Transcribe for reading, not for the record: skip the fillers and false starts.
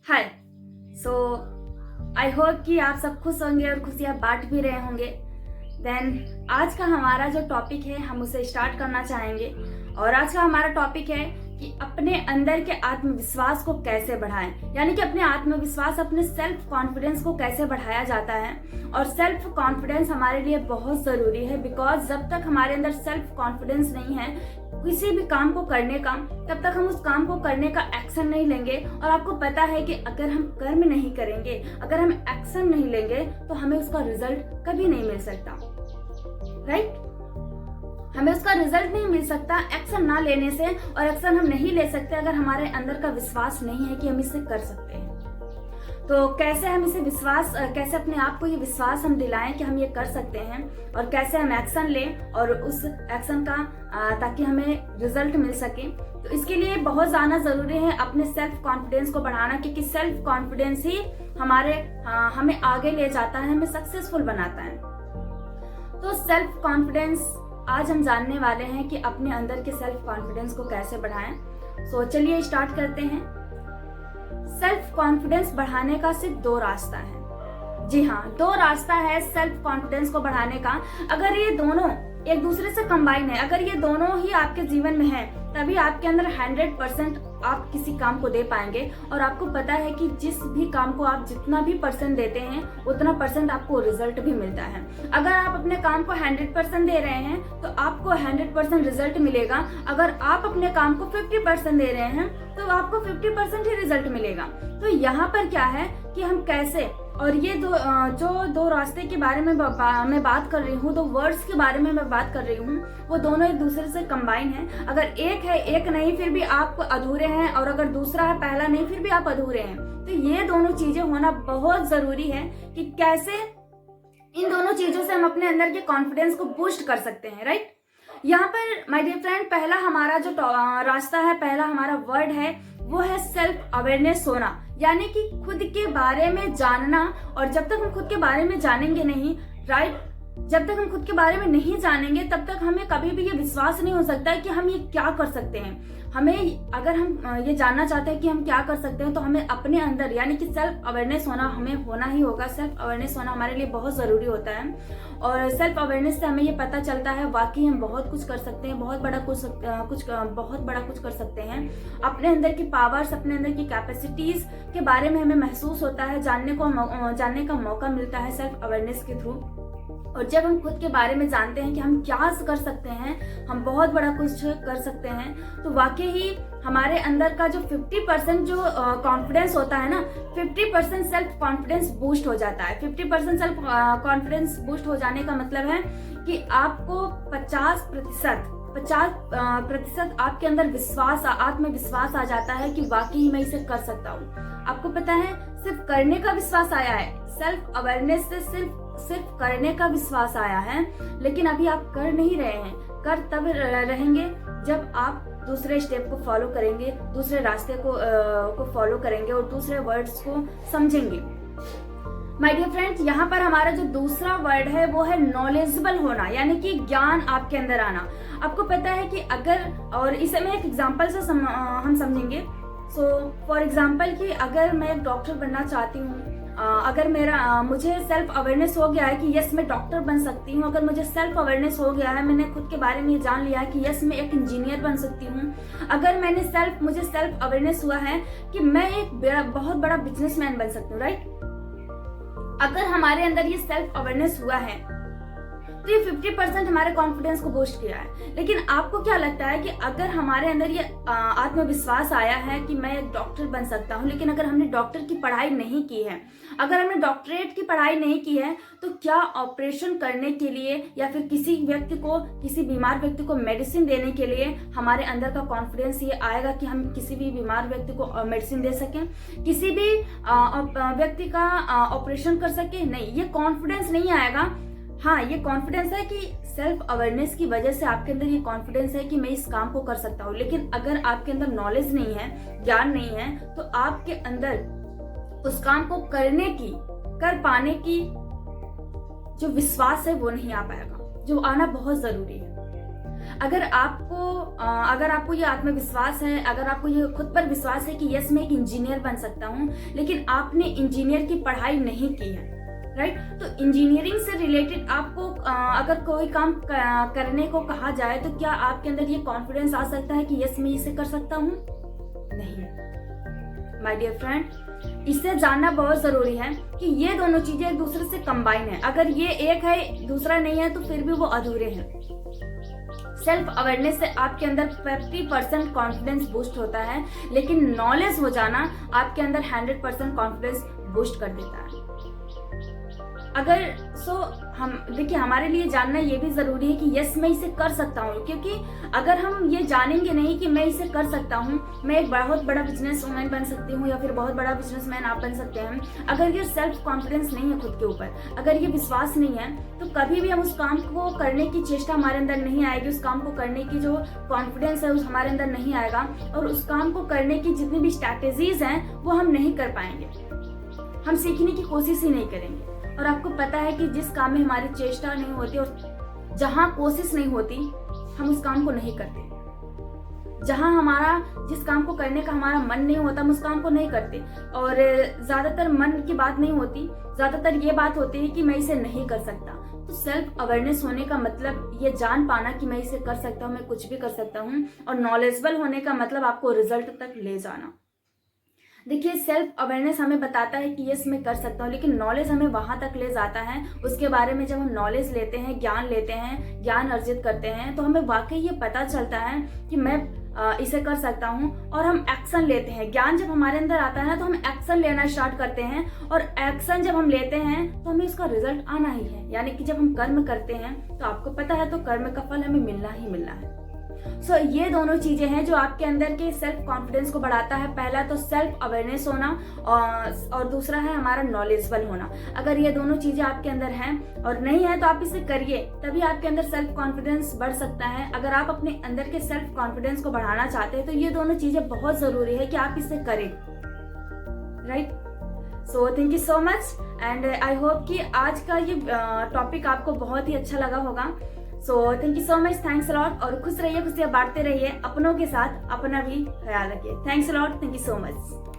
Hi. So I hope कि आप सब खुश होंगे और खुशियां बांट भी रहे होंगे। देन आज का हमारा जो टॉपिक है हम उसे स्टार्ट करना चाहेंगे। और आज का हमारा टॉपिक है कि अपने अंदर के आत्मविश्वास को कैसे बढ़ाएं, यानी कि अपने आत्मविश्वास, अपने सेल्फ कॉन्फिडेंस को कैसे बढ़ाया जाता है। और सेल्फ कॉन्फिडेंस हमारे लिए बहुत जरूरी है, बिकॉज जब तक हमारे अंदर सेल्फ कॉन्फिडेंस नहीं है किसी भी काम को करने का, तब तक हम उस काम को करने का एक्शन नहीं लेंगे। और आपको पता है कि अगर हम कर्म नहीं करेंगे, अगर हम एक्शन नहीं लेंगे, तो हमें उसका रिजल्ट कभी नहीं मिल सकता। राइट? हमें उसका रिजल्ट नहीं मिल सकता एक्शन ना लेने से। और एक्शन हम नहीं ले सकते अगर हमारे अंदर का विश्वास नहीं है कि हम इसे कर सकते हैं। तो कैसे हम इसे कैसे अपने आप को ये विश्वास हम दिलाएं कि हम ये कर सकते हैं, और कैसे हम एक्शन लें और उस एक्शन का ताकि हमें रिजल्ट मिल सके। तो इसके लिए बहुत ज्यादा जरूरी है अपने सेल्फ कॉन्फिडेंस को बढ़ाना, क्योंकि सेल्फ कॉन्फिडेंस ही हमें आगे ले जाता है, हमें सक्सेसफुल बनाता है। तो सेल्फ कॉन्फिडेंस आज हम जानने वाले हैं कि अपने अंदर के सेल्फ कॉन्फिडेंस को कैसे बढ़ाएं। सो चलिए स्टार्ट करते हैं। सेल्फ कॉन्फिडेंस बढ़ाने का सिर्फ दो रास्ता है। जी हाँ, दो रास्ता है सेल्फ कॉन्फिडेंस को बढ़ाने का। अगर ये दोनों एक दूसरे से कंबाइन है, अगर ये दोनों ही आपके जीवन में है, तभी आपके अंदर 100% आप किसी काम को दे पाएंगे। और आपको पता है कि जिस भी काम को आप जितना भी परसेंट देते हैं, उतना परसेंट आपको रिजल्ट भी मिलता है। अगर आप अपने काम को 100% दे रहे हैं तो आपको 100% रिजल्ट मिलेगा। अगर आप अपने काम को 50% दे रहे हैं तो आपको 50% ही रिजल्ट मिलेगा। तो यहाँ पर क्या है कि हम कैसे, और ये दो रास्ते के बारे में मैं बात कर रही हूँ, दो वर्ड्स के बारे में मैं बात कर रही हूँ, वो दोनों एक दूसरे से कंबाइन है। अगर एक है एक नहीं फिर भी आप अधूरे हैं, और अगर दूसरा है पहला नहीं फिर भी आप अधूरे हैं। तो ये दोनों चीजें होना बहुत जरूरी है कि कैसे इन दोनों चीजों से हम अपने अंदर के कॉन्फिडेंस को बूस्ट कर सकते हैं। राइट? यहाँ पर माय डियर फ्रेंड, पहला हमारा जो रास्ता है, पहला हमारा वर्ड है, वो है सेल्फ अवेयरनेस होना, यानी कि खुद के बारे में जानना। और जब तक हम खुद के बारे में जानेंगे नहीं, राइट, जब तक हम खुद के बारे में नहीं जानेंगे तब तक हमें कभी भी ये विश्वास नहीं हो सकता है कि हम ये क्या कर सकते हैं। हमें, अगर हम ये जानना चाहते हैं कि हम क्या कर सकते हैं, तो हमें अपने अंदर यानी कि सेल्फ अवेयरनेस होना हमें होना ही होगा। सेल्फ अवेयरनेस होना हमारे लिए बहुत जरूरी होता है। और सेल्फ अवेयरनेस से हमें ये पता चलता है वाकई हम बहुत कुछ कर सकते हैं, बहुत बड़ा कुछ कर सकते हैं। अपने अंदर की पावर्स, अपने अंदर की कैपेसिटीज के बारे में हमें महसूस होता है, जानने का मौका मिलता है सेल्फ अवेयरनेस के थ्रू। और जब हम खुद के बारे में जानते हैं कि हम क्या कर सकते हैं, हम बहुत बड़ा कुछ कर सकते हैं, तो वाकई ही हमारे अंदर का जो 50% जो कॉन्फिडेंस होता है ना, 50% सेल्फ कॉन्फिडेंस बूस्ट हो जाता है। 50% सेल्फ कॉन्फिडेंस बूस्ट हो जाने का मतलब है कि आपको 50% आपके अंदर आत्मविश्वास आ जाता है कि वाकई मैं इसे कर सकता हूँ। आपको पता है, सिर्फ करने का विश्वास आया है, सेल्फ अवेयरनेस से सिर्फ करने का विश्वास आया है, लेकिन अभी आप कर नहीं रहे हैं। कर तब रहेंगे जब आप दूसरे स्टेप को फॉलो करेंगे, दूसरे रास्ते को फॉलो करेंगे और दूसरे वर्ड्स को समझेंगे। माय डियर फ्रेंड्स, यहाँ पर हमारा जो दूसरा वर्ड है वो है नॉलेजेबल होना, यानी कि ज्ञान आपके अंदर आना। आपको पता है कि अगर, और इसे मैं एक एग्जांपल से हम समझेंगे। सो फॉर एग्जांपल कि अगर मैं एक डॉक्टर बनना चाहती हूँ, अगर मुझे सेल्फ अवेयरनेस हो गया है कि यस मैं डॉक्टर बन सकती हूँ, अगर मुझे सेल्फ अवेयरनेस हो गया है, मैंने खुद के बारे में ये जान लिया है कि यस मैं एक इंजीनियर बन सकती हूँ, अगर मुझे सेल्फ अवेयरनेस हुआ है कि मैं एक बहुत बड़ा बिजनेसमैन बन सकती हूँ। राइट? अगर हमारे अंदर ये सेल्फ अवेयरनेस हुआ है तो ये 50% हमारे कॉन्फिडेंस को बूस्ट किया है। लेकिन आपको क्या लगता है कि अगर हमारे अंदर ये आत्मविश्वास आया है कि मैं एक डॉक्टर बन सकता हूँ, लेकिन अगर हमने डॉक्टर की पढ़ाई नहीं की है, अगर हमने डॉक्टरेट की पढ़ाई नहीं की है, तो क्या ऑपरेशन करने के लिए या फिर किसी बीमार व्यक्ति को मेडिसिन देने के लिए हमारे अंदर का कॉन्फिडेंस ये आएगा कि हम किसी भी बीमार व्यक्ति को मेडिसिन दे सकें, किसी भी व्यक्ति का ऑपरेशन कर सके? नहीं, ये कॉन्फिडेंस नहीं आएगा। हाँ, ये कॉन्फिडेंस है कि सेल्फ अवेयरनेस की वजह से आपके अंदर ये कॉन्फिडेंस है कि मैं इस काम को कर सकता हूँ। लेकिन अगर आपके अंदर नॉलेज नहीं है, ज्ञान नहीं है, तो आपके अंदर उस काम को कर पाने की जो विश्वास है वो नहीं आ पाएगा, जो आना बहुत जरूरी है। अगर आपको ये आत्मविश्वास है, अगर आपको ये खुद पर विश्वास है कि यस मैं एक इंजीनियर बन सकता हूँ, लेकिन आपने इंजीनियर की पढ़ाई नहीं की है, राइट, तो इंजीनियरिंग से रिलेटेड आपको अगर कोई काम करने को कहा जाए तो क्या आपके अंदर ये कॉन्फिडेंस आ सकता है कि यस मैं इसे कर सकता हूँ? नहीं माय डियर फ्रेंड, इसे जानना बहुत जरूरी है कि ये दोनों चीजें एक दूसरे से कंबाइन है। अगर ये एक है दूसरा नहीं है तो फिर भी वो अधूरे हैं। सेल्फ अवेयरनेस से आपके अंदर 50% कॉन्फिडेंस बूस्ट होता है, लेकिन नॉलेज हो जाना आपके अंदर 100% कॉन्फिडेंस बूस्ट कर देता है। हम देखिए, हमारे लिए जानना ये भी जरूरी है कि यस मैं इसे कर सकता हूँ, क्योंकि अगर हम ये जानेंगे नहीं कि मैं इसे कर सकता हूँ, मैं एक बहुत बड़ा बिजनेस वुमन बन सकती हूँ या फिर बहुत बड़ा बिजनेसमैन आप बन सकते हैं, अगर ये सेल्फ कॉन्फिडेंस नहीं है खुद के ऊपर, अगर ये विश्वास नहीं है, तो कभी भी हम उस काम को करने की चेष्टा हमारे अंदर नहीं आएगी, उस काम को करने की जो कॉन्फिडेंस है उस हमारे अंदर नहीं आएगा, और उस काम को करने की जितनी भी स्ट्रैटेजीज हैं वो हम नहीं कर पाएंगे, हम सीखने की कोशिश ही नहीं करेंगे। और आपको पता है कि जिस काम में हमारी चेष्टा नहीं होती और जहां कोशिश नहीं होती, हम उस काम को नहीं करते। जिस काम को करने का हमारा मन नहीं होता, हम उस काम को नहीं करते। और ज्यादातर मन की बात नहीं होती, ज्यादातर ये बात होती है कि मैं इसे नहीं कर सकता। तो सेल्फ अवेयरनेस होने का मतलब ये जान पाना कि मैं इसे कर सकता हूँ, मैं कुछ भी कर सकता हूँ। और नॉलेजेबल होने का मतलब आपको रिजल्ट तक ले जाना। देखिए, सेल्फ अवेयरनेस हमें बताता है कि यस मैं कर सकता हूँ, लेकिन नॉलेज हमें वहां तक ले जाता है। उसके बारे में जब हम नॉलेज लेते हैं, ज्ञान लेते हैं, ज्ञान अर्जित करते हैं, तो हमें वाकई ये पता चलता है कि मैं इसे कर सकता हूँ, और हम एक्शन लेते हैं। ज्ञान जब हमारे अंदर आता है ना, तो हम एक्शन लेना स्टार्ट करते हैं, और एक्शन जब हम लेते हैं तो हमें इसका रिजल्ट आना ही है। यानी कि जब हम कर्म करते हैं तो आपको पता है, तो कर्म का फल हमें मिलना ही मिलना है। ये दोनों चीजें हैं जो आपके अंदर के सेल्फ कॉन्फिडेंस को बढ़ाता है। पहला तो सेल्फ अवेयरनेस होना, और दूसरा है हमारा नॉलेजेबल होना। अगर ये दोनों चीजें आपके अंदर हैं और नहीं है तो आप इसे करिए, तभी आपके अंदर सेल्फ कॉन्फिडेंस बढ़ सकता है। अगर आप अपने अंदर के सेल्फ कॉन्फिडेंस को बढ़ाना चाहते हैं तो ये दोनों चीजें बहुत जरूरी है कि आप इसे करें, right. So thank you so much, and I hope कि आज का ये टॉपिक आपको बहुत ही अच्छा लगा होगा। So thank you so much, thanks a lot, और खुश रहिए, खुशियां बांटते रहिए, अपनों के साथ अपना भी ख्याल रखिए। Thanks a lot, thank you so much.